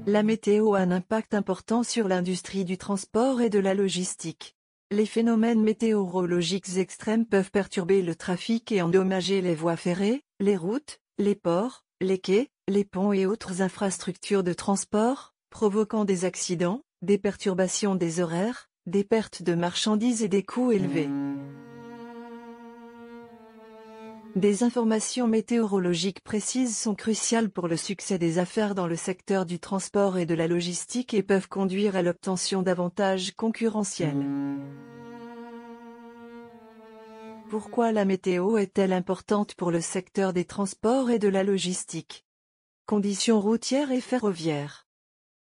La météo a un impact important sur l'industrie du transport et de la logistique. Les phénomènes météorologiques extrêmes peuvent perturber le trafic et endommager les voies ferrées, les routes, les ports, les quais, les ponts et autres infrastructures de transport, provoquant des accidents, des perturbations des horaires, des pertes de marchandises et des coûts élevés. Des informations météorologiques précises sont cruciales pour le succès des affaires dans le secteur du transport et de la logistique et peuvent conduire à l'obtention d'avantages concurrentiels. Pourquoi la météo est-elle importante pour le secteur des transports et de la logistique? Conditions routières et ferroviaires.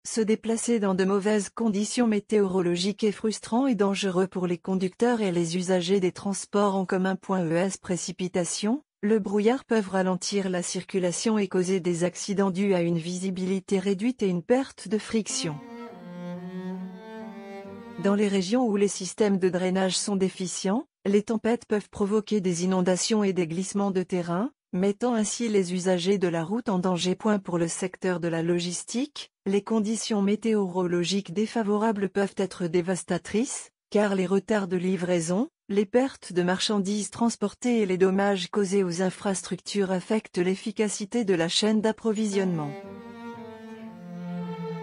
Se déplacer dans de mauvaises conditions météorologiques est frustrant et dangereux pour les conducteurs et les usagers des transports en commun. Précipitations, le brouillard peuvent ralentir la circulation et causer des accidents dus à une visibilité réduite et une perte de friction. Dans les régions où les systèmes de drainage sont déficients, les tempêtes peuvent provoquer des inondations et des glissements de terrain, mettant ainsi les usagers de la route en danger. Pour le secteur de la logistique, les conditions météorologiques défavorables peuvent être dévastatrices, car les retards de livraison, les pertes de marchandises transportées et les dommages causés aux infrastructures affectent l'efficacité de la chaîne d'approvisionnement.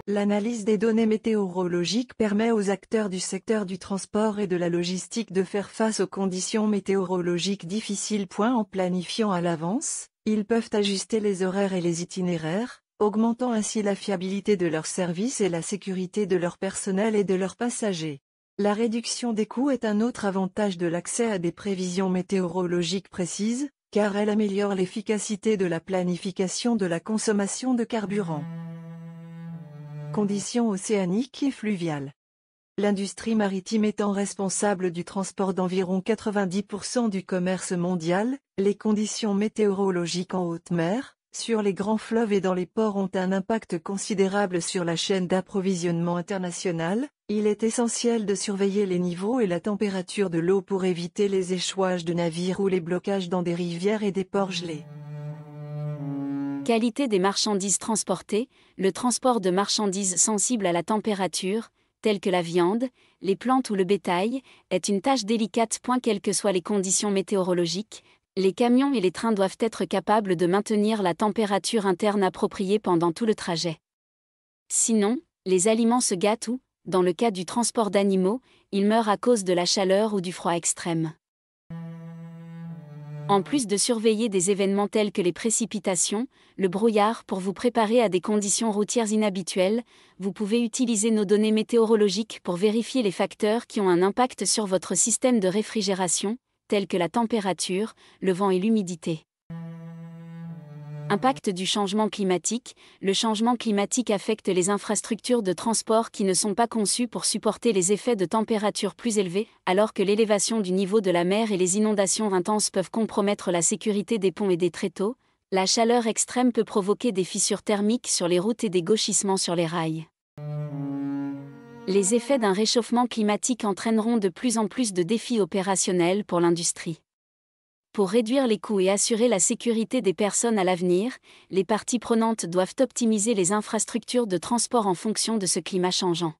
L'analyse des données météorologiques permet aux acteurs du secteur du transport et de la logistique de faire face aux conditions météorologiques difficiles. En planifiant à l'avance, ils peuvent ajuster les horaires et les itinéraires, augmentant ainsi la fiabilité de leurs services et la sécurité de leur personnel et de leurs passagers. La réduction des coûts est un autre avantage de l'accès à des prévisions météorologiques précises, car elle améliore l'efficacité de la planification de la consommation de carburant. Conditions océaniques et fluviales. L'industrie maritime étant responsable du transport d'environ 90% du commerce mondial, les conditions météorologiques en haute mer, sur les grands fleuves et dans les ports ont un impact considérable sur la chaîne d'approvisionnement internationale. Il est essentiel de surveiller les niveaux et la température de l'eau pour éviter les échouages de navires ou les blocages dans des rivières et des ports gelés. Qualité des marchandises transportées. Le transport de marchandises sensibles à la température, telles que la viande, les plantes ou le bétail, est une tâche délicate. Quelles que soient les conditions météorologiques, les camions et les trains doivent être capables de maintenir la température interne appropriée pendant tout le trajet. Sinon, les aliments se gâtent ou, dans le cas du transport d'animaux, ils meurent à cause de la chaleur ou du froid extrême. En plus de surveiller des événements tels que les précipitations, le brouillard, pour vous préparer à des conditions routières inhabituelles, vous pouvez utiliser nos données météorologiques pour vérifier les facteurs qui ont un impact sur votre système de réfrigération, tels que la température, le vent et l'humidité. Impact du changement climatique. Le changement climatique affecte les infrastructures de transport qui ne sont pas conçues pour supporter les effets de températures plus élevées, alors que l'élévation du niveau de la mer et les inondations intenses peuvent compromettre la sécurité des ponts et des tréteaux. La chaleur extrême peut provoquer des fissures thermiques sur les routes et des gauchissements sur les rails. Les effets d'un réchauffement climatique entraîneront de plus en plus de défis opérationnels pour l'industrie. Pour réduire les coûts et assurer la sécurité des personnes à l'avenir, les parties prenantes doivent optimiser les infrastructures de transport en fonction de ce climat changeant.